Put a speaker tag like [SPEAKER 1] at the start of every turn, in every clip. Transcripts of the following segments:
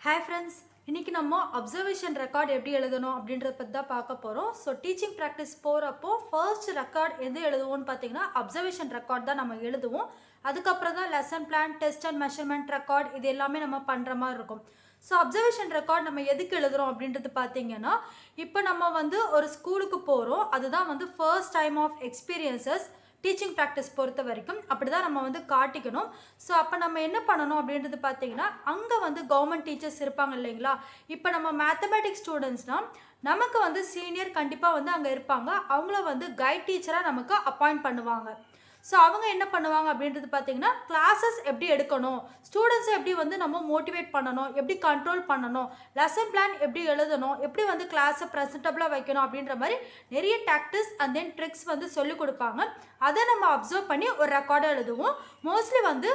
[SPEAKER 1] Hi friends, இன்னைக்கு நம்ம observation record எப்படி எழுதணும் அப்படின்றத பத்தி தான் பார்க்க போறோம். ஸோ டீச்சிங் ப்ராக்டிஸ் போறப்போ ஃபர்ஸ்ட் ரெக்கார்ட் எது எழுதுவோம்னு பார்த்தீங்கன்னா அப்சர்வேஷன் ரெக்கார்ட் தான் நம்ம எழுதுவோம். அதுக்கப்புறம் தான் lesson plan, test and measurement record இது எல்லாமே நம்ம பண்ணுற மாதிரி இருக்கும். ஸோ அப்சர்வேஷன் ரெக்கார்ட் நம்ம எதுக்கு எழுதுறோம் அப்படின்றது பார்த்தீங்கன்னா, இப்போ நம்ம வந்து ஒரு ஸ்கூலுக்கு போகிறோம், அதுதான் வந்து first time of experiences teaching practice பொறுத்த வரைக்கும் அப்படி தான் நம்ம வந்து காட்டிக்கணும். ஸோ அப்போ நம்ம என்ன பண்ணணும் அப்படின்றது பார்த்தீங்கன்னா, அங்கே வந்து கவர்மெண்ட் டீச்சர்ஸ் இருப்பாங்க இல்லைங்களா. இப்போ நம்ம மேத்தமேட்டிக்ஸ் ஸ்டூடெண்ட்ஸ்னால் நமக்கு வந்து சீனியர் கண்டிப்பாக வந்து அங்கே இருப்பாங்க. அவங்கள வந்து கைட் டீச்சராக நமக்கு அப்பாயிண்ட் பண்ணுவாங்க. ஸோ அவங்க என்ன பண்ணுவாங்க அப்படின்றது பார்த்தீங்கன்னா, கிளாஸஸ் எப்படி எடுக்கணும், ஸ்டூடெண்ட்ஸை எப்படி வந்து நம்ம மோட்டிவேட் பண்ணணும், எப்படி கண்ட்ரோல் பண்ணணும், லெசன் பிளான் எப்படி எழுதணும், எப்படி வந்து கிளாஸை ப்ரெசன்டபுளாக வைக்கணும் அப்படின்ற மாதிரி நிறைய டாக்டிக்ஸ் அண்ட் தென் ட்ரிக்ஸ் வந்து சொல்லிக் கொடுப்பாங்க. அதை நம்ம அப்சர்வ் பண்ணி ஒரு ரெக்கார்டை எழுதுவோம். மோஸ்ட்லி வந்து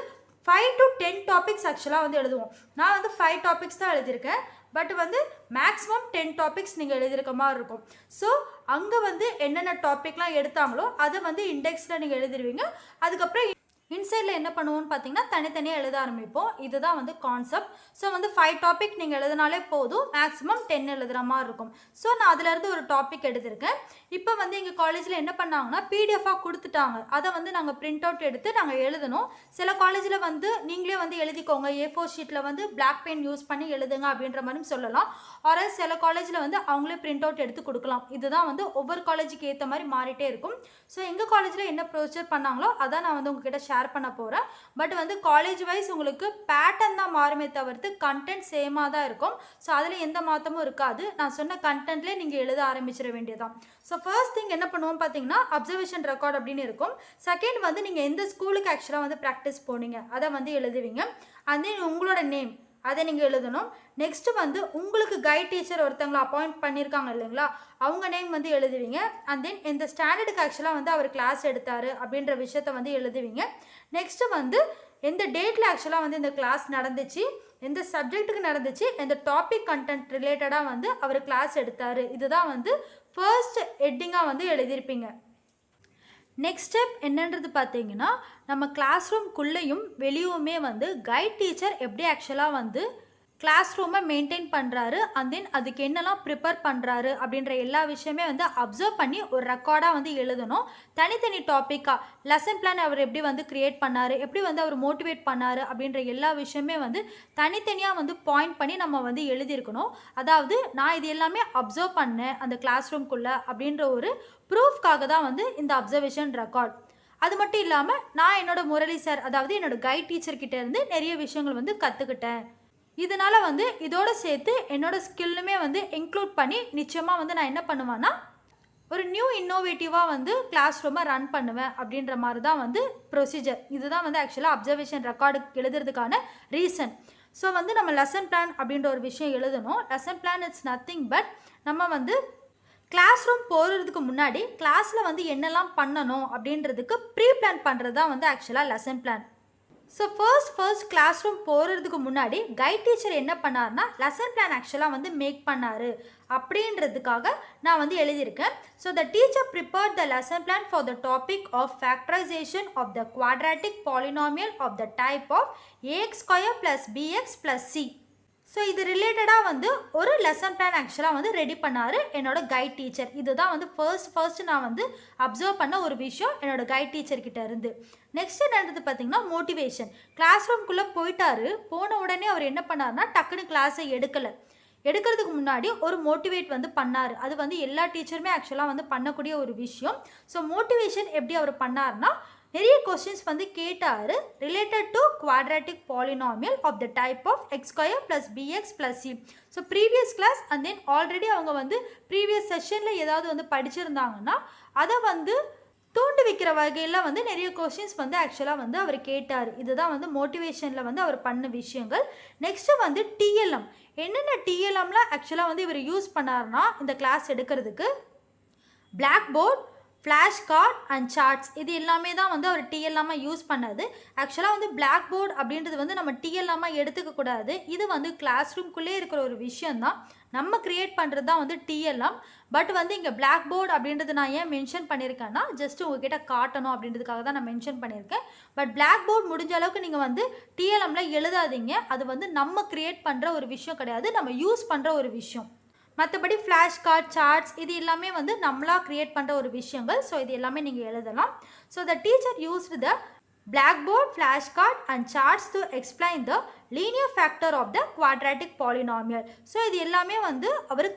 [SPEAKER 1] 5 to 10 டாபிக்ஸ் ஆக்சுவலாக வந்து எழுதுவோம். நான் வந்து 5 டாபிக்ஸ் தான் எழுதியிருக்கேன். பட் வந்து மேக்ஸிமம் 10 டாபிக்ஸ் நீங்கள் எழுதியிருக்க மாதிரி இருக்கும். ஸோ அங்கே வந்து என்னென்ன டாபிக்லாம் எடுத்தாங்களோ அதை வந்து இண்டெக்ஸில் நீங்கள் எழுதிடுவீங்க. அதுக்கப்புறம் இன்சைடில் என்ன பண்ணுவோம்னு பார்த்தீங்கன்னா, தனித்தனியாக எழுத ஆரம்பிப்போம். இதுதான் வந்து கான்செப்ட். ஸோ வந்து 5 டாபிக் நீங்கள் எழுதினாலே போதும், மேக்ஸிமம் 10 எழுதுகிற மாதிரி இருக்கும். ஸோ நான் அதிலேருந்து ஒரு டாபிக் எடுத்திருக்கேன். இப்போ வந்து எங்கள் காலேஜில் என்ன பண்ணாங்கன்னா, பிடிஎஃபாக கொடுத்துட்டாங்க. அதை வந்து நாங்கள் பிரிண்ட் அவுட் எடுத்து நாங்கள் எழுதணும். சில காலேஜில் வந்து நீங்களே வந்து எழுதிக்கோங்க, A4 ஷீட்டில் வந்து பிளாக் பென் யூஸ் பண்ணி எழுதுங்க அப்படின்ற மாதிரி சொல்லலாம். ஆர் சில காலேஜில் வந்து அவங்களே பிரிண்ட் அவுட் எடுத்து கொடுக்கலாம். இதுதான் வந்து ஒவ்வொரு காலேஜுக்கு ஏற்ற மாதிரி மாறிட்டே இருக்கும். ஸோ எங்கள் காலேஜில் என்ன ப்ரொசீஜர் பண்ணாங்களோ அதான் நான் வந்து உங்ககிட்ட ஷேர் பண்ண போகிறேன். பட் வந்து காலேஜ் வைஸ் உங்களுக்கு பேட்டர்ன் தான் மாறுமே தவிர்த்து கண்டென்ட் சேமாக தான் இருக்கும். ஸோ அதில் எந்த மாற்றமும் இருக்காது. நான் சொன்ன கண்டென்ட்லேயே நீங்கள் எழுத ஆரம்பிச்சிட வேண்டியதான். ஸோ ஃபர்ஸ்ட் திங் என்ன பண்ணுவோம் பார்த்தீங்கன்னா, அப்சர்வேஷன் ரெக்கார்ட் அப்படின்னு இருக்கும். செகண்ட் வந்து நீங்கள் எந்த ஸ்கூலுக்கு ஆக்சுவலாக வந்து ப்ராக்டிஸ் போனீங்க அதை வந்து எழுதுவீங்க. அண்ட் தென் உங்களோட நேம் அதை நீங்கள் எழுதணும். நெக்ஸ்ட்டு வந்து உங்களுக்கு கைட் டீச்சர் ஒருத்தவங்களை அப்பாயிண்ட் பண்ணியிருக்காங்க இல்லைங்களா, அவங்க நேம் வந்து எழுதுவீங்க. அண்ட் தென் எந்த ஸ்டாண்டர்டுக்கு ஆக்சுவலாக வந்து அவர் கிளாஸ் எடுத்தார் அப்படின்ற விஷயத்த வந்து எழுதுவீங்க. நெக்ஸ்ட்டு வந்து எந்த டேட்டில் ஆக்சுவலாக வந்து இந்த கிளாஸ் நடந்துச்சு, எந்த சப்ஜெக்ட்டுக்கு நடந்துச்சு, எந்த டாபிக் கண்டென்ட் ரிலேட்டடாக வந்து அவர் கிளாஸ் எடுத்தார், இதுதான் வந்து ஃபர்ஸ்ட் ஹெட்டிங்காக வந்து எழுதியிருப்பீங்க. நெக்ஸ்ட் ஸ்டெப் என்னன்றது பார்த்தீங்கன்னா, நம்ம கிளாஸ் ரூம்குள்ளேயும் வெளியுமே வந்து கைட் டீச்சர் எப்படி ஆக்சுவலாக வந்து கிளாஸ் ரூமை மெயின்டைன் பண்ணுறாரு, அண்ட் தென் அதுக்கு என்னெல்லாம் ப்ரிப்பேர் பண்ணுறாரு அப்படின்ற எல்லா விஷயமே வந்து அப்சர்வ் பண்ணி ஒரு ரெக்கார்டாக வந்து எழுதணும். தனித்தனி டாப்பிக்காக லெசன் பிளான் அவர் எப்படி வந்து க்ரியேட் பண்ணார், எப்படி வந்து அவர் மோட்டிவேட் பண்ணார் அப்படின்ற எல்லா விஷயமே வந்து தனித்தனியாக வந்து பாயிண்ட் பண்ணி நம்ம வந்து எழுதியிருக்கணும். அதாவது நான் இது எல்லாமே அப்சர்வ் பண்ணேன் அந்த கிளாஸ் ரூம்குள்ளே அப்படின்ற ஒரு ப்ரூஃப்காக தான் வந்து இந்த அப்சர்வேஷன் ரெக்கார்ட். அது மட்டும் இல்லாமல் நான் என்னோட முரளி சார், அதாவது என்னோட கைட் டீச்சர்கிட்ட இருந்து நிறைய விஷயங்கள் வந்து கற்றுக்கிட்டேன். இதனால் வந்து இதோட சேர்த்து என்னோட ஸ்கில்லுமே வந்து இன்க்ளூட் பண்ணி நிச்சயமாக வந்து நான் என்ன பண்ணுவேன்னா, ஒரு நியூ இன்னோவேட்டிவாக வந்து கிளாஸ் ரூமை ரன் பண்ணுவேன் அப்படின்ற மாதிரி தான் வந்து ப்ரொசீஜர். இதுதான் வந்து ஆக்சுவலாக அப்சர்வேஷன் ரெக்கார்டு எழுதுறதுக்கான ரீசன். ஸோ வந்து நம்ம லெசன் பிளான் அப்படின்ற ஒரு விஷயம் எழுதணும். Lesson plan it's nothing but நம்ம வந்து கிளாஸ் ரூம் போகிறதுக்கு முன்னாடி கிளாஸில் வந்து என்னெல்லாம் பண்ணணும் அப்படின்றதுக்கு ப்ரீ பிளான் பண்ணுறது தான் வந்து ஆக்சுவலாக lesson plan. So first class room போகிறதுக்கு முன்னாடி கைட் டீச்சர் என்ன பண்ணார்னா, லெசன் பிளான் ஆக்சுவலாக வந்து மேக் பண்ணார் அப்படின்றதுக்காக நான் வந்து எழுதியிருக்கேன். So the teacher prepared the lesson plan for the topic of factorisation of the quadratic polynomial of the type of ax² + bx + c. So இது ரிலேட்டடாக வந்து ஒரு லெசன் பிளான் ஆக்சுவலாக வந்து ரெடி பண்ணார் என்னோட கைட் டீச்சர். இதுதான் வந்து ஃபர்ஸ்ட் நான் வந்து அப்சர்வ் பண்ண ஒரு விஷயம் என்னோட கைட் டீச்சர்கிட்ட இருந்து. நெக்ஸ்ட் என்னன்றது பார்த்தீங்கன்னா மோட்டிவேஷன். கிளாஸ் ரூம்குள்ளே போயிட்டாரு, போன உடனே அவர் என்ன பண்ணார்னா டக்குன்னு கிளாஸை எடுக்கிறதுக்கு முன்னாடி ஒரு மோட்டிவேட் வந்து பண்ணார். அது வந்து எல்லா டீச்சருமே ஆக்சுவலாக வந்து பண்ணக்கூடிய ஒரு விஷயம். ஸோ மோட்டிவேஷன் எப்படி அவர் பண்ணார்னா, நிறைய கொஸ்டின்ஸ் வந்து கேட்டார் related to quadratic polynomial of the type of x² + bx + c. So previous class and then already அவங்க வந்து ப்ரீவியஸ் செஷனில் ஏதாவது வந்து படிச்சிருந்தாங்கன்னா அதை வந்து தூண்டி வைக்கிற வகையில் வந்து நிறைய கொஸ்டின்ஸ் வந்து ஆக்சுவலாக வந்து அவர் கேட்டார். இதுதான் வந்து மோட்டிவேஷனில் வந்து அவர் பண்ண விஷயங்கள். நெக்ஸ்ட்டு வந்து டிஎல்எம். என்னென்ன டிஎல்எம்லாம் ஆக்சுவலாக வந்து இவர் யூஸ் பண்ணார்னா இந்த கிளாஸ் எடுக்கிறதுக்கு, blackboard, flash card and charts இது எல்லாமே தான் வந்து அவர் டிஎல்எம்மாக யூஸ் பண்ணது. ஆக்சுவலாக வந்து பிளாக் போர்ட் அப்படின்றது வந்து நம்ம டிஎல்எம்மாக எடுத்துக்கக்கூடாது. இது வந்து கிளாஸ் ரூம்குள்ளே இருக்கிற ஒரு விஷயந்தான். நம்ம கிரியேட் பண்ணுறது தான் வந்து டிஎல்எம். பட் வந்து இங்கே பிளாக் போர்டு அப்படின்றது நான் ஏன் மென்ஷன் பண்ணியிருக்கேன்னா ஜஸ்ட் உங்ககிட்ட காட்டணும் அப்படின்றதுக்காக தான் நான் மென்ஷன் பண்ணியிருக்கேன். பட் பிளாக் போர்டு முடிஞ்ச அளவுக்கு நீங்கள் வந்து டிஎல்எம்ல எழுதாதீங்க. அது வந்து நம்ம கிரியேட் பண்ணுற ஒரு விஷயம் கிடையாது, நம்ம யூஸ் பண்ணுற ஒரு விஷயம். மற்றபடி ஃப்ளாஷ் கார்ட், சார்ட்ஸ் இது எல்லாமே வந்து நம்மளாக க்ரியேட் பண்ணுற ஒரு விஷயங்கள். ஸோ இது எல்லாமே நீங்கள் எழுதலாம். So the teacher used the blackboard, flashcard and charts to explain the linear factor of the quadratic polynomial. So இது எல்லாமே வந்து அவர்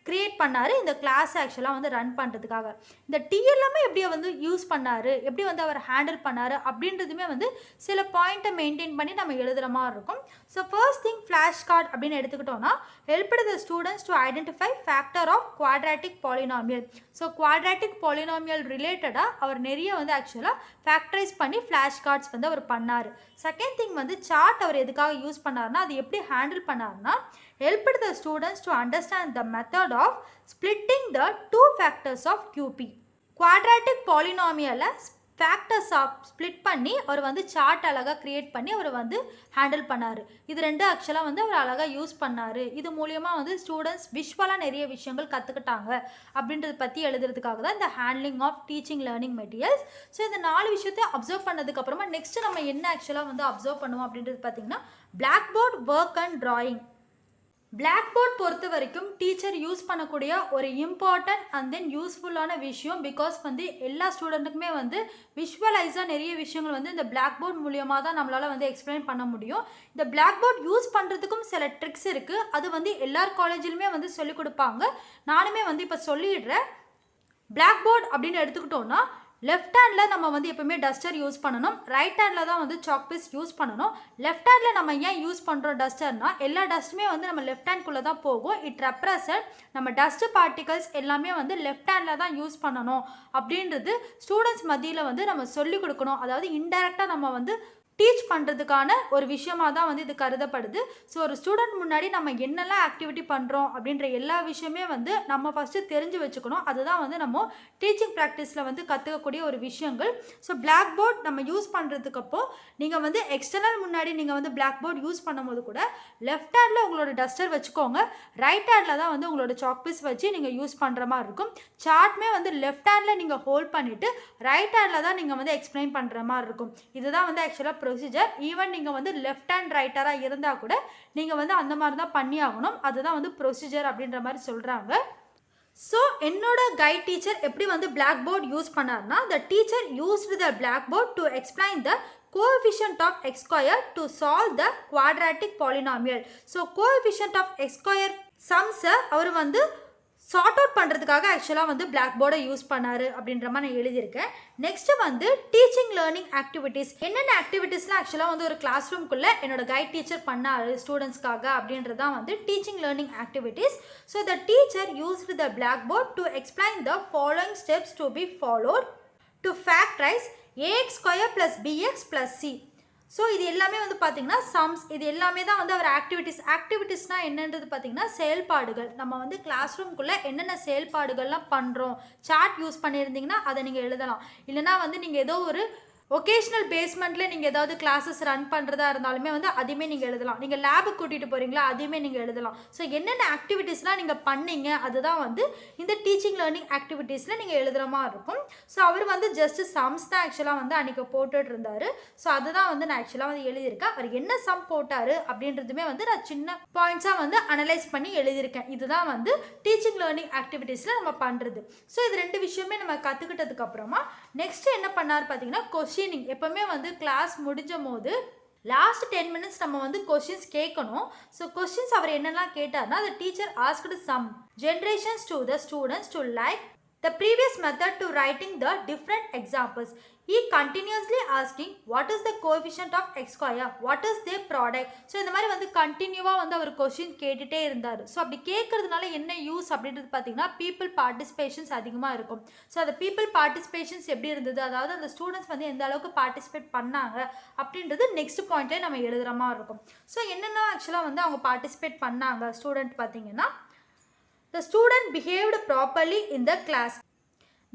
[SPEAKER 1] கிரியேட் பண்ணார் இந்த கிளாஸ் ஆக்சுவலாக வந்து ரன் பண்ணுறதுக்காக. இந்த டிஎல்எம்மே எப்படி வந்து யூஸ் பண்ணார், எப்படி வந்து அவர் ஹேண்டில் பண்ணார் அப்படின்றதுமே வந்து சில பாயிண்ட்டை மெயின்டைன் பண்ணி நம்ம எழுதுகிற மாதிரி இருக்கும். So first thing flash card அப்படின்னு எடுத்துக்கிட்டோம்னா helped the students to identify factor of quadratic polynomial. So quadratic polynomial ரிலேட்டடாக அவர் நிறைய வந்து ஆக்சுவலாக ஃபேக்டரைஸ் பண்ணி ஃப்ளாஷ் கார்ட்ஸ் வந்து அவர் பண்ணார். செகண்ட் திங் வந்து சார்ட் அவர் எதுக்காக யூஸ் பண்ணார்னா அது எப்படி ஹேண்டில் பண்ணார்னா helped the students to understand the method of splitting the two factors of QP. Quadratic polynomial factors split பண்ணி அவர் வந்து சார்ட் அழகாக க்ரியேட் பண்ணி அவர் வந்து ஹேண்டில் பண்ணார். இது ரெண்டு ஆக்சுவலாக வந்து அவர் அழகாக யூஸ் பண்ணார். இது மூலியமாக வந்து ஸ்டூடெண்ட்ஸ் விஷுவலாக நிறைய விஷயங்கள் கற்றுக்கிட்டாங்க அப்படின்றத பற்றி எழுதுறதுக்காக தான் இந்த handling of teaching learning materials. So இந்த 4 விஷயத்தை அப்சர்வ் பண்ணதுக்கப்புறமா நெக்ஸ்ட்டு நம்ம என்ன ஆக்சுவலாக வந்து அப்சர்வ் பண்ணுவோம் அப்படின்றது பார்த்திங்கன்னா blackboard, work and drawing. Blackboard பொறுத்த வரைக்கும் டீச்சர் யூஸ் பண்ணக்கூடிய ஒரு இம்பார்ட்டன்ட் அண்ட் தென் யூஸ்ஃபுல்லான விஷயம். பிகாஸ் வந்து எல்லா ஸ்டூடெண்ட்டுக்குமே வந்து விஷுவலைஸாக நிறைய விஷயங்கள் வந்து இந்த பிளாக் போர்ட் மூலியமாக தான் நம்மளால் வந்து எக்ஸ்பிளைன் பண்ண முடியும். இந்த பிளாக் போர்ட் யூஸ் பண்ணுறதுக்கும் சில ட்ரிக்ஸ் இருக்குது. அது வந்து எல்லார் காலேஜிலுமே வந்து சொல்லிக் கொடுப்பாங்க. நானுமே வந்து இப்போ சொல்லிடுறேன். பிளாக் போர்ட் அப்படின்னு எடுத்துக்கிட்டோன்னா லெஃப்ட் ஹேண்டில் நம்ம வந்து எப்பவுமே டஸ்டர் யூஸ் பண்ணணும், ரைட் ஹேண்டில் தான் வந்து சாக் பீஸ் யூஸ் பண்ணணும். லெஃப்ட் ஹேண்டில் நம்ம ஏன் யூஸ் பண்ணுறோம் டஸ்டர்னா எல்லா டஸ்ட்டுமே வந்து நம்ம லெஃப்ட் ஹேண்ட்குள்ளே தான் போகும். இட் ரெப்ரசன்ட் நம்ம டஸ்ட் பார்ட்டிகல்ஸ் எல்லாமே வந்து லெஃப்ட் ஹேண்டில் தான் யூஸ் பண்ணணும் அப்படின்றது ஸ்டூடெண்ட்ஸ் மத்தியில் வந்து நம்ம சொல்லிக் கொடுக்கணும். அதாவது இன்டெரக்டாக நம்ம வந்து டீச் பண்ணுறதுக்கான ஒரு விஷயமாக தான் வந்து இது கருதப்படுது. ஸோ ஒரு ஸ்டூடெண்ட் முன்னாடி நம்ம என்னெல்லாம் ஆக்டிவிட்டி பண்ணுறோம் அப்படின்ற எல்லா விஷயமே வந்து நம்ம ஃபஸ்ட்டு தெரிஞ்சு வச்சுக்கணும். அதுதான் வந்து நம்ம டீச்சிங் ப்ராக்டிஸில் வந்து கற்றுக்கக்கூடிய ஒரு விஷயங்கள். ஸோ பிளாக் போர்ட் நம்ம யூஸ் பண்ணுறதுக்கப்போ நீங்கள் வந்து எக்ஸ்டர்னல் முன்னாடி நீங்கள் வந்து பிளாக் போர்ட் யூஸ் பண்ணும்போது கூட லெஃப்ட் ஹேண்டில் உங்களோட டஸ்டர் வச்சுக்கோங்க, ரைட் ஹேண்டில் தான் வந்து உங்களோட சாக் பீஸ் வச்சு நீங்கள் யூஸ் பண்ணுற மாதிரி இருக்கும். சார்ட்மே வந்து லெஃப்ட் ஹேண்டில் நீங்கள் ஹோல்ட் பண்ணிவிட்டு ரைட் ஹேண்டில் தான் நீங்கள் வந்து எக்ஸ்பிளைன் பண்ணுற மாதிரி இருக்கும். இதுதான் வந்து ஆக்சுவலாக ப்ரொசீஜர். ஈவன் நீங்கள் வந்து லெஃப்ட் ஹேண்ட் ரைட்டராக இருந்தால் கூட நீங்கள் வந்து அந்த மாதிரி தான் பண்ணி ஆகணும். அதுதான் வந்து ப்ரொசீஜர் அப்படின்ற மாதிரி சொல்கிறாங்க. ஸோ என்னோட கைட் டீச்சர் எப்படி வந்து பிளாக் போர்ட் யூஸ் பண்ணார்னா the teacher used the blackboard to explain the coefficient of x square to solve the quadratic polynomial. So coefficient of x square சம்ஸை அவர் வந்து சார்ட் அவுட் பண்ணுறதுக்காக ஆக்சுவலாக வந்து பிளாக் போர்டை யூஸ் பண்ணார் அப்படின்ற மாதிரி நான் எழுதியிருக்கேன். நெக்ஸ்ட்டு வந்து டீச்சிங் லேர்னிங் ஆக்டிவிட்டீஸ். என்னென்ன ஆக்டிவிட்டீஸ்லாம் ஆக்சுவலாக வந்து ஒரு கிளாஸ் ரூம்குள்ளே என்னோட கைட் டீச்சர் பண்ணார் ஸ்டூடெண்ட்ஸ்க்காக அப்படின்றது தான் வந்து teaching learning activities. So the teacher used the blackboard to explain the following steps to be followed to factorise ax square plus bx plus c. So இது எல்லாமே வந்து பார்த்திங்கன்னா சம்ஸ், இது எல்லாமே தான் வந்து அவர் ஆக்டிவிட்டீஸ்னால் என்னன்றது பார்த்திங்கன்னா செயல்பாடுகள். நம்ம வந்து கிளாஸ் ரூம்குள்ளே என்னென்ன செயல்பாடுகள்லாம் பண்ணுறோம் சார்ட் யூஸ் பண்ணியிருந்தீங்கன்னா அதை நீங்கள் எழுதலாம். இல்லைனா வந்து நீங்கள் ஏதோ ஒரு ஒகேஷ்னல் பேஸ்மெண்ட்டில் நீங்கள் ஏதாவது கிளாஸஸ் ரன் பண்ணுறதா இருந்தாலுமே வந்து அதையுமே நீங்கள் எழுதலாம். நீங்கள் லேபுக்கு கூட்டிகிட்டு போகிறீங்களா அதையுமே நீங்கள் எழுதலாம். ஸோ என்னென்ன ஆக்டிவிட்டீஸ்லாம் நீங்கள் பண்ணீங்க அதுதான் வந்து இந்த டீச்சிங் லேர்னிங் ஆக்டிவிட்டீஸில் நீங்கள் எழுதுகிற மாதிரி இருக்கும். ஸோ அவர் வந்து ஜஸ்ட்டு சம்ஸ் தான் ஆக்சுவலாக வந்து அன்றைக்கி போட்டுட்டு இருந்தார். ஸோ அதுதான் வந்து நான் ஆக்சுவலாக வந்து எழுதியிருக்கேன். அவர் என்ன சம் போட்டார் அப்படின்றதுமே வந்து நான் சின்ன பாயிண்ட்ஸாக வந்து அனலைஸ் பண்ணி எழுதியிருக்கேன். இதுதான் வந்து டீச்சிங் லேர்னிங் ஆக்டிவிட்டீஸில் நம்ம பண்ணுறது. ஸோ இது ரெண்டு விஷயமே நம்ம கற்றுக்கிட்டதுக்கப்புறமா நெக்ஸ்ட்டு என்ன பண்ணார் பார்த்தீங்கன்னா கொஷினிங். எப்பவுமே வந்து கிளாஸ் முடிஞ்ச போது லாஸ்ட் 10 minutes நம்ம வந்து கொஷின்ஸ் கேட்கணும். ஸோ கொஷின்ஸ் அவர் என்னெல்லாம் கேட்டார்னா the teacher asked some generations to the students to like the previous method to writing the different examples. He continuously asking what is the coefficient of x square, what is their product. So இந்த மாதிரி வந்து கண்டினியூவாக வந்து அவர் question கேட்டுகிட்டே இருந்தார். So அப்படி கேட்கறதுனால என்ன யூஸ் அப்படின்றது பார்த்தீங்கன்னா பீப்புள் பார்ட்டிசிபேஷன்ஸ் அதிகமாக இருக்கும். ஸோ அந்த பீப்புள் பார்ட்டிசிபேஷன்ஸ் எப்படி இருந்தது, அதாவது அந்த ஸ்டூடெண்ட்ஸ் வந்து எந்த அளவுக்கு பார்ட்டிசிபேட் பண்ணாங்க அப்படின்றது நெக்ஸ்ட் பாயிண்ட்லேயே நம்ம எழுதுகிற மாதிரி இருக்கும். ஸோ என்னென்ன ஆக்சுவலாக வந்து அவங்க பார்ட்டிசிபேட் பண்ணாங்க ஸ்டூடெண்ட் பார்த்தீங்கன்னா the student behaved properly in the class.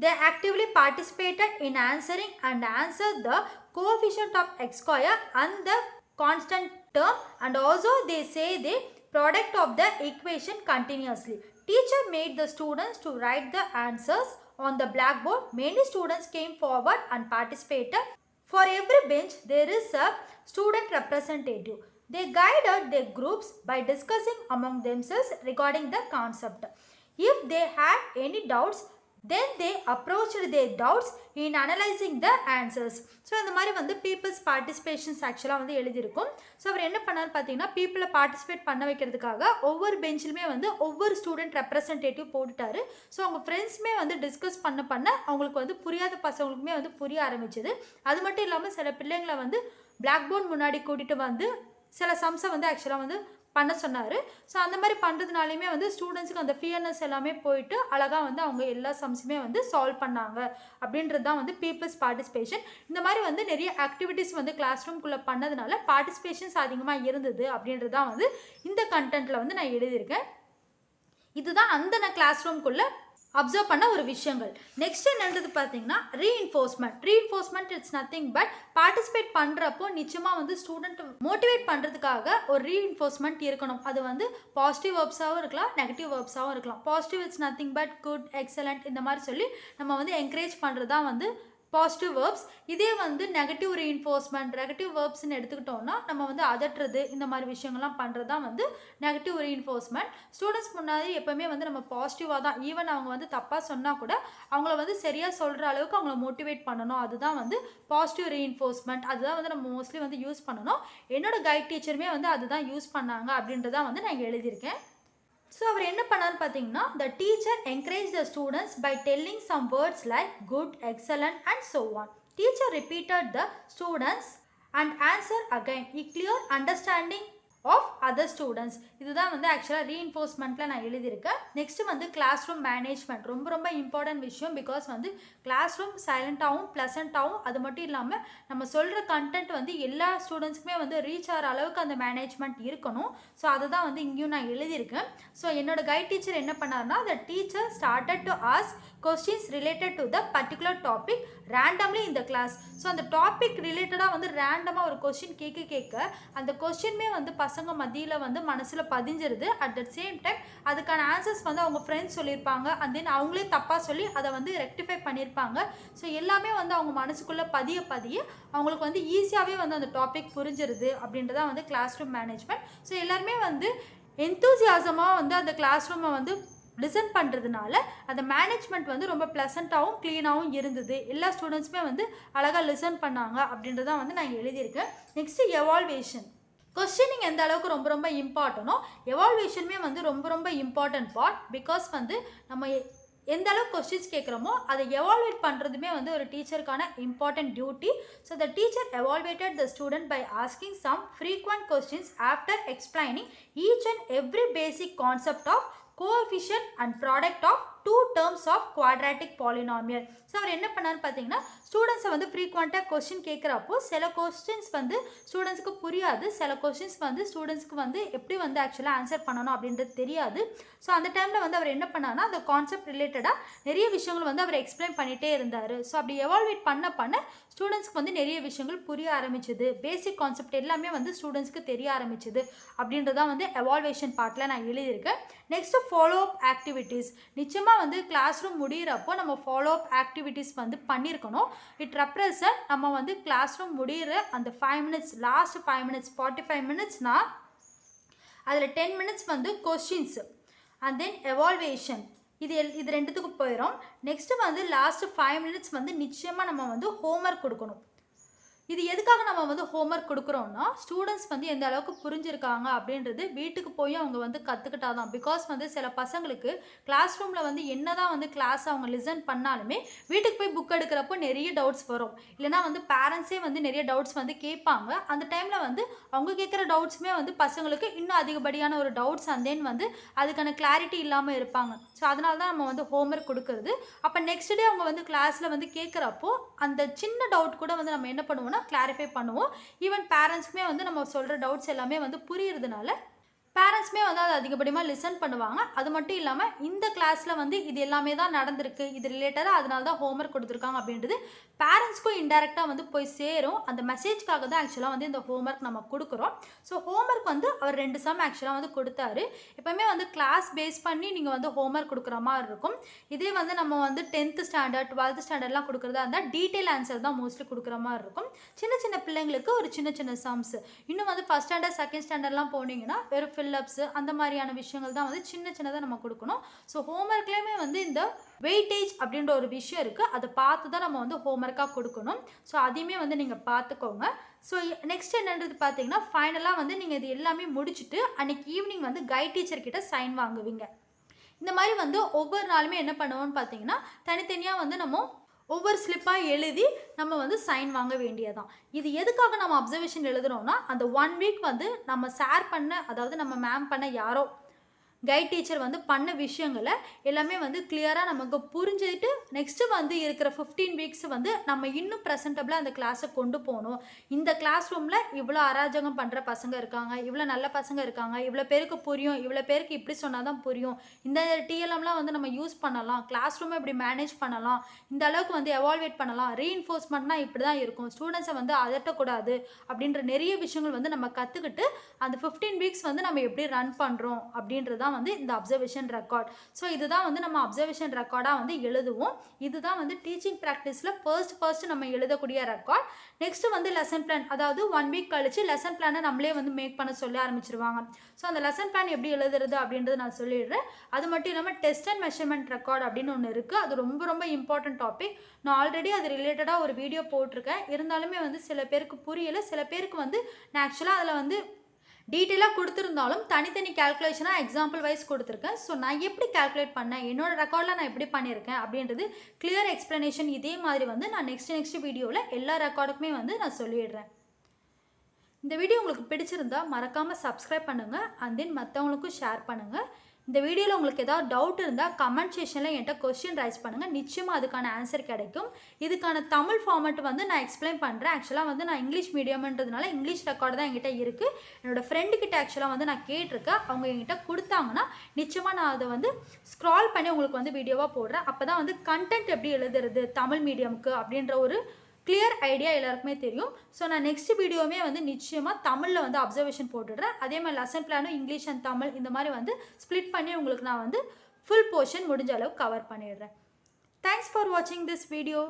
[SPEAKER 1] They actively participated in answering and answered the coefficient of x square and the constant term, and also they say they product of the equation continuously. Teacher made the students to write the answers on the blackboard. Many students came forward and participated. For every bench, there is a student representative. They guided their groups by discussing among themselves regarding the concept. If they had any doubts, then they approached their doubts in analyzing the answers. So இந்த மாதிரி வந்து peoples participations ஆக்சுவலாக வந்து எழுதியிருக்கும். So அவர் என்ன பண்ணார் பார்த்தீங்கன்னா, பீப்புளை பார்ட்டிசிபேட் பண்ண வைக்கிறதுக்காக ஒவ்வொரு பெஞ்சிலுமே வந்து ஒவ்வொரு ஸ்டூடெண்ட் ரெப்ரசன்டேட்டிவ் போட்டுட்டாரு. ஸோ அவங்க ஃப்ரெண்ட்ஸுமே வந்து டிஸ்கஸ் பண்ண அவங்களுக்கு வந்து புரியாத பசங்களுக்குமே வந்து புரிய ஆரம்பிச்சது. அது மட்டும் இல்லாமல் சில பிள்ளைங்களை வந்து பிளாக் போர்ட் முன்னாடி கூட்டிகிட்டு வந்து சில சம்ஸை வந்து ஆக்சுவலாக வந்து பண்ண சொன்னார். ஸோ அந்த மாதிரி பண்ணுறதுனாலையுமே வந்து ஸ்டூடெண்ட்ஸுக்கு அந்த ஃபியர்னஸ் எல்லாமே போயிட்டு அழகாக வந்து அவங்க எல்லா சம்ஸுமே வந்து சால்வ் பண்ணாங்க அப்படின்றது தான் வந்து பீப்புள்ஸ் பார்ட்டிசிபேஷன். இந்த மாதிரி வந்து நிறைய ஆக்டிவிட்டீஸ் வந்து கிளாஸ் ரூம்குள்ளே பண்ணதுனால பார்ட்டிசிபேஷன்ஸ் அதிகமாக இருந்தது அப்படின்றது தான் வந்து இந்த கண்டென்ட்டில் வந்து நான் எழுதியிருக்கேன். இதுதான் அந்த நான் கிளாஸ் ரூம்குள்ளே அப்சர்வ் பண்ண ஒரு விஷயங்கள். நெக்ஸ்ட் என்னன்றது பார்த்தீங்கன்னா reinforcement it's nothing but participate பண்ணுறப்போ நிச்சயமாக வந்து ஸ்டூடெண்ட் மோட்டிவேட் பண்ணுறதுக்காக ஒரு ரீஇன்ஃபோர்ஸ்மெண்ட் இருக்கணும். அது வந்து பாசிட்டிவ் வேர்ப்ஸாகவும் இருக்கலாம், நெகட்டிவ் வேர்ப்ஸாகவும் இருக்கலாம். Positive it's nothing but good, excellent இந்த மாதிரி சொல்லி நம்ம வந்து என்கரேஜ் பண்ணுறது தான் வந்து பாசிட்டிவ் வேர்ப்ஸ். இதே வந்து நெகட்டிவ் ரீஇன்ஃபோர்ஸ்மெண்ட், நெகட்டிவ் வேர்ப்ஸ்ன்னு எடுத்துக்கிட்டோம்னா நம்ம வந்து அதட்டுறது இந்த மாதிரி விஷயங்கள்லாம் பண்ணுறது தான் வந்து நெகட்டிவ் ரீஇன்ஃபோர்ஸ்மெண்ட். ஸ்டூடெண்ட்ஸ் முன்னாடி எப்போவுமே வந்து நம்ம பாசிட்டிவாக தான், ஈவன் அவங்க வந்து தப்பாக சொன்னால் கூட அவங்கள வந்து சரியாக சொல்கிற அளவுக்கு அவங்கள மோட்டிவேட் பண்ணணும். அதுதான் வந்து பாசிட்டிவ் ரீஇன்ஃபோர்ஸ்மெண்ட். அதுதான் வந்து நம்ம மோஸ்ட்லி வந்து யூஸ் பண்ணணும். என்னோட கைட் டீச்சருமே வந்து அதுதான் யூஸ் பண்ணாங்க அப்படின்றதான் வந்து நான் எழுதியிருக்கேன். ஸோ அவர் என்ன பண்ணார்னு பார்த்தீங்கன்னா, the teacher encouraged the students by telling some words like good, excellent and so on. Teacher repeated the students and answer again. A clear understanding of other students. இதுதான் வந்து ஆக்சுவலாக ரீஇன்ஃபோர்ஸ்மெண்ட்டில் நான் எழுதியிருக்கேன். நெக்ஸ்ட்டு வந்து கிளாஸ் ரூம் மேனேஜ்மெண்ட் ரொம்ப important விஷயம். Because வந்து class room சைலண்ட்டாகவும் ப்ளசண்ட்டாகவும், அது மட்டும் இல்லாமல் நம்ம சொல்கிற கண்டென்ட் வந்து எல்லா ஸ்டூடெண்ட்ஸுக்குமே வந்து ரீச் ஆகிற அளவுக்கு அந்த மேனேஜ்மெண்ட் இருக்கணும். ஸோ அதுதான் வந்து இங்கேயும் நான் எழுதியிருக்கேன். ஸோ என்னோட கைட் டீச்சர் என்ன பண்ணார்னா, the teacher started to ask questions related to the particular topic randomly in the class. So அந்த டாபிக் ரிலேட்டடாக வந்து ரேண்டமாக ஒரு கொஸ்டின் கேட்க அந்த கொஸ்டின்மே வந்து பசங்க மத்தியில் வந்து மனசில் பதிஞ்சிருது. அட் த சேம் டைம் அதுக்கான ஆன்சர்ஸ் வந்து அவங்க ஃப்ரெண்ட்ஸ் சொல்லியிருப்பாங்க, அண்ட் தென் அவங்களே தப்பாக சொல்லி அதை வந்து ரெக்டிஃபை பண்ணியிருப்பாங்க. ஸோ எல்லாமே வந்து அவங்க மனசுக்குள்ளே பதிய அவங்களுக்கு வந்து ஈஸியாகவே வந்து அந்த டாபிக் புரிஞ்சிருது அப்படின்றதான் வந்து கிளாஸ் ரூம் மேனேஜ்மெண்ட். ஸோ எல்லாருமே வந்து எந்தூசியாசமாக வந்து அந்த கிளாஸ் ரூமை வந்து லிசன் பண்ணுறதுனால அந்த மேனேஜ்மெண்ட் வந்து ரொம்ப ப்ளசண்ட்டாகவும் க்ளீனாகவும் இருந்தது. எல்லா ஸ்டூடெண்ட்ஸுமே வந்து அழகாக லிசன் பண்ணாங்க அப்படின்றதான் வந்து நான் எழுதியிருக்கேன். Next evaluation. கொஸ்டினிங் எந்த அளவுக்கு ரொம்ப இம்பார்ட்டனோ எவால்வேஷனுமே வந்து ரொம்ப இம்பார்ட்டன்ட் பார்ட். பிகாஸ் வந்து நம்ம எந்த அளவுக்கு கொஸ்டின்ஸ் கேட்குறோமோ அதை எவால்வேட் பண்ணுறதுமே வந்து ஒரு டீச்சருக்கான important duty. So the teacher evaluated the student by asking some frequent questions after explaining each and every basic concept of coefficient and product of two terms of quadratic polynomial. So அவர் என்ன பண்ணார்னு பார்த்தீங்கன்னா, ஸ்டூடெண்ட்ஸை வந்து ஃப்ரீக்வெண்ட்டாக question கேட்குறப்போ சில questions வந்து ஸ்டூடெண்ட்ஸுக்கு புரியாது, சில கொஸ்டின்ஸ் வந்து ஸ்டூடெண்ட்ஸ்க்கு வந்து எப்படி வந்து ஆக்சுவலாக ஆன்சர் பண்ணணும் அப்படின்றது தெரியாது. ஸோ அந்த டைமில் வந்து அவர் என்ன பண்ணார்னா, அந்த கான்செப்ட் ரிலேட்டடாக நிறைய விஷயங்கள் வந்து அவர் எக்ஸ்பிளைன் பண்ணிகிட்டே இருந்தார். ஸோ அப்படி எவால்வேட் பண்ண ஸ்டூடெண்ட்ஸ்க்கு வந்து நிறைய விஷயங்கள் புரிய ஆரம்பிச்சுது. பேசிக் கான்செப்ட் எல்லாமே வந்து ஸ்டூடெண்ட்ஸ்க்கு தெரிய ஆரம்பிச்சுது அப்படின்றதான் வந்து எவால்வேஷன் பார்ட்டில் நான் எழுதியிருக்கேன். Next follow up activities. நிச்சயமாக வந்து கிளாஸ் ரூம் முடிகிறப்போ நம்ம ஃபாலோ அப் ஆக்டிவிட்டீஸ் வந்து பண்ணியிருக்கணும். இட் ரெப்ரசன்ட் நம்ம வந்து கிளாஸ் ரூம் முடிகிற அந்த 5 minutes, லாஸ்ட் 5 minutes 45 minutesனால் அதில் 10 minutes வந்து கொஸ்டின்ஸ் அண்ட் தென் எவால்வேஷன் இது ரெண்டுத்துக்கு போயிடும். நெக்ஸ்ட்டு வந்து லாஸ்ட் 5 minutes வந்து நிச்சயமாக நம்ம வந்து ஹோம்ஒர்க் கொடுக்கணும். இது எதுக்காக நம்ம வந்து ஹோம்ஒர்க் கொடுக்குறோன்னா, ஸ்டூடெண்ட்ஸ் வந்து எந்த அளவுக்கு புரிஞ்சிருக்காங்க அப்படின்றது வீட்டுக்கு போய் அவங்க வந்து கற்றுக்கிட்டாதான். பிகாஸ் வந்து சில பசங்களுக்கு கிளாஸ் ரூமில் வந்து என்ன தான் வந்து கிளாஸ் அவங்க லிசன் பண்ணாலுமே வீட்டுக்கு போய் புக் எடுக்கிறப்போ நிறைய டவுட்ஸ் வரும். இல்லைனா வந்து பேரண்ட்ஸே வந்து நிறைய டவுட்ஸ் வந்து கேட்பாங்க. அந்த டைமில் வந்து அவங்க கேட்குற டவுட்ஸுமே வந்து பசங்களுக்கு இன்னும் அதிகப்படியான ஒரு டவுட்ஸ் அண்ட் தென் வந்து அதுக்கான கிளாரிட்டி இல்லாமல் இருப்பாங்க. ஸோ அதனால தான் நம்ம வந்து ஹோம்ஒர்க் கொடுக்குறது. அப்போ நெக்ஸ்ட் டே அவங்க வந்து கிளாஸில் வந்து கேட்குறப்போ அந்த சின்ன டவுட் கூட வந்து நம்ம என்ன பண்ணுவோம்னா கிளாரிஃபை பண்ணுவோம். ஈவன் பேரண்ட்ஸ்க்குமே வந்து நம்ம சொல்கிற டவுட்ஸ் எல்லாமே வந்து புரியுறதுனால பேரண்ட்ஸுமே வந்து அதை அதிகப்படியாக லிசன் பண்ணுவாங்க. அது மட்டும் இல்லாமல் இந்த கிளாஸில் வந்து இது எல்லாமே தான் நடந்திருக்கு, இது ரிலேட்டடாக அதனால தான் ஹோம்ஒர்க் கொடுத்துருக்காங்க அப்படின்றது பேரண்ட்ஸ்க்கும் இன்டெரக்டாக வந்து போய் சேரும். அந்த மெசேஜ்க்காக தான் ஆக்சுவலாக வந்து இந்த ஹோம்ஒர்க் நம்ம கொடுக்குறோம். ஸோ ஹோம்ஒர்க் வந்து அவர் 2 சம் ஆக்சுவலாக வந்து கொடுத்தாரு. எப்போவுமே வந்து கிளாஸ் பேஸ் பண்ணி நீங்கள் வந்து ஹோம்ஒர்க் கொடுக்குற மாதிரி இருக்கும். இதே வந்து நம்ம வந்து 10th ஸ்டாண்டர்ட் 12th ஸ்டாண்டர்ட்லாம் கொடுக்குறதா இருந்தால் டீட்டெயில் ஆன்சர் தான் மோஸ்ட்லி கொடுக்குற மாதிரி இருக்கும். சின்ன சின்ன பிள்ளைங்களுக்கு ஒரு சின்ன சின்ன சம்ஸ். இன்னும் வந்து ஃபஸ்ட் ஸ்டாண்டர்ட் செகண்ட் ஸ்டாண்டர்ட்லாம் போனீங்கன்னா வெறும் ஃபில்லப்ஸு அந்த மாதிரியான விஷயங்கள் தான் வந்து சின்ன சின்னதாக நம்ம கொடுக்கணும். ஸோ ஹோம்ஒர்க்லேயுமே வந்து இந்த வெயிட்டேஜ் அப்படின்ற ஒரு விஷயம் இருக்குது. அதை பார்த்து தான் நம்ம வந்து ஹோம்ஒர்க்காக கொடுக்கணும். ஸோ அதையுமே வந்து நீங்கள் பார்த்துக்கோங்க. ஸோ நெக்ஸ்ட் என்னன்றது பார்த்தீங்கன்னா ஃபைனலாக வந்து நீங்கள் இது எல்லாமே முடிச்சுட்டு அன்றைக்கி ஈவினிங் வந்து கைட் டீச்சர்கிட்ட சைன் வாங்குவீங்க. இந்த மாதிரி வந்து ஒவ்வொரு நாளுமே என்ன பண்ணுவோம்னு பார்த்தீங்கன்னா தனித்தனியாக வந்து நம்ம ஒவ்வொரு ஸ்லிப்பாக எழுதி நம்ம வந்து சைன் வாங்க வேண்டியதான். இது எதுக்காக நம்ம அப்சர்வேஷன் எழுதுகிறோம்னா அந்த 1 வீக் வந்து நம்ம சார் பண்ண, அதாவது நம்ம மேம் பண்ண யாரோ கைட் டீச்சர் வந்து பண்ண விஷயங்களை எல்லாமே வந்து கிளியராக நமக்கு புரிஞ்சுட்டு நெக்ஸ்ட்டு வந்து இருக்கிற 15 வீக்ஸ் வந்து நம்ம இன்னும் ப்ரெசன்டபிளாக அந்த கிளாஸை கொண்டு போகணும். இந்த கிளாஸ் ரூமில் இவ்வளோ அராஜகம் பண்ணுற பசங்க இருக்காங்க, இவ்வளோ நல்ல பசங்க இருக்காங்க, இவ்வளோ பேருக்கு புரியும், இவ்வளோ பேருக்கு இப்படி சொன்னால் தான் புரியும், இந்த டிஎல்எம்லாம் வந்து நம்ம யூஸ் பண்ணலாம், கிளாஸ் ரூமை இப்படி மேனேஜ் பண்ணலாம், இந்த அளவுக்கு வந்து எவால்வேட் பண்ணலாம், ரீஇன்ஃபோர்ஸ்மெண்ட்னா இப்படி தான் இருக்கும், ஸ்டூடெண்ட்ஸை வந்து அதட்டக்கூடாது அப்படின்ற நிறைய விஷயங்கள் வந்து நம்ம கற்றுக்கிட்டு அந்த 15 வீக்ஸ் வந்து நம்ம எப்படி ரன் பண்ணுறோம் அப்படின்றதான் வந்து இந்த அப்சர்வேஷன் ரெக்கார்ட். ஸோ இதுதான் வந்து நம்ம அப்சர்வேஷன் ரெக்கார்டாக வந்து எழுதுவோம். இதுதான் வந்து டீச்சிங் ப்ராக்டிஸில் ஃபர்ஸ்ட் நம்ம எழுதக்கூடிய ரெக்கார்ட். நெக்ஸ்ட்டு வந்து லெசன் பிளான், அதாவது 1 வீக் கழிச்சு லெசன் பிளானை நம்மளே வந்து மேக் பண்ண சொல்லி ஆரம்பிச்சிருவாங்க. ஸோ அந்த லெசன் பிளான் எப்படி எழுதுறது அப்படின்றது நான் சொல்லிடுறேன். அது மட்டும் இல்லாமல் டெஸ்ட் அண்ட் மெஷர்மெண்ட் ரெக்கார்ட் அப்படின்னு ஒன்று இருக்குது. அது ரொம்ப ரொம்ப இம்பார்ட்டன்ட் டாபிக். நான் ஆல்ரெடி அது ரிலேட்டடாக ஒரு வீடியோ போட்டிருக்கேன். இருந்தாலுமே வந்து சில பேருக்கு புரியலை, சில பேருக்கு வந்து நான் ஆக்சுவலாக அதில் வந்து டீட்டெயிலாக கொடுத்துருந்தாலும் தனித்தனி கேல்குலேஷனாக எக்ஸாம்பிள் வைஸ் கொடுத்துருக்கேன். ஸோ நான் எப்படி கேல்குலேட் பண்ணேன், என்னோட ரெக்கார்டில் நான் எப்படி பண்ணியிருக்கேன் அப்படின்றது கிளியர் எக்ஸ்ப்ளனேஷன் இதே மாதிரி வந்து நான் நெக்ஸ்ட் வீடியோவில் எல்லா ரெக்கார்டுக்குமே வந்து நான் சொல்லிடுறேன். இந்த வீடியோ உங்களுக்கு பிடிச்சிருந்தா மறக்காமல் சப்ஸ்கிரைப் பண்ணுங்கள், அண்ட் தென் மற்றவங்களுக்கும் ஷேர் பண்ணுங்கள். இந்த வீடியோவில் உங்களுக்கு ஏதாவது டவுட் இருந்தால் கமெண்ட் செக்ஷனில் என்கிட்ட கொஸ்டின் ரைஸ் பண்ணுங்கள். நிச்சயமாக அதுக்கான ஆன்சர் கிடைக்கும். இதுக்கான தமிழ் ஃபார்மேட் வந்து நான் எக்ஸ்பிளைன் பண்ணுறேன். ஆக்சுவலாக வந்து நான் இங்கிலீஷ் மீடியம்ன்றதுனால இங்கிலீஷ் ரெக்கார்டு தான் என்கிட்ட இருக்குது. என்னோடய ஃப்ரெண்டுக்கிட்ட ஆக்சுவலாக வந்து நான் கேட்டிருக்கேன். அவங்க என்கிட்ட கொடுத்தாங்கன்னா நிச்சயமாக நான் அதை வந்து ஸ்க்ரால் பண்ணி உங்களுக்கு வந்து வீடியோவாக போடுறேன். அப்போ தான் வந்து கண்டென்ட் எப்படி எழுதுறது தமிழ் மீடியமுக்கு அப்படின்ற ஒரு கிளியர் ஐடியா எல்லாருக்குமே தெரியும். ஸோ நான் நெக்ஸ்ட் வீடியோவுமே வந்து நிச்சயமாக தமிழில் வந்து அப்சர்வேஷன் போட்டுடுறேன். அதே மாதிரி லெசன் பிளானும் இங்கிலீஷ் அண்ட் தமிழ் இந்த மாதிரி வந்து ஸ்ப்ளிட் பண்ணி உங்களுக்கு நான் வந்து ஃபுல் போர்ஷன் முடிஞ்ச அளவுக்கு கவர் பண்ணிடுறேன். தேங்க்ஸ் ஃபார் வாட்சிங் திஸ் வீடியோ.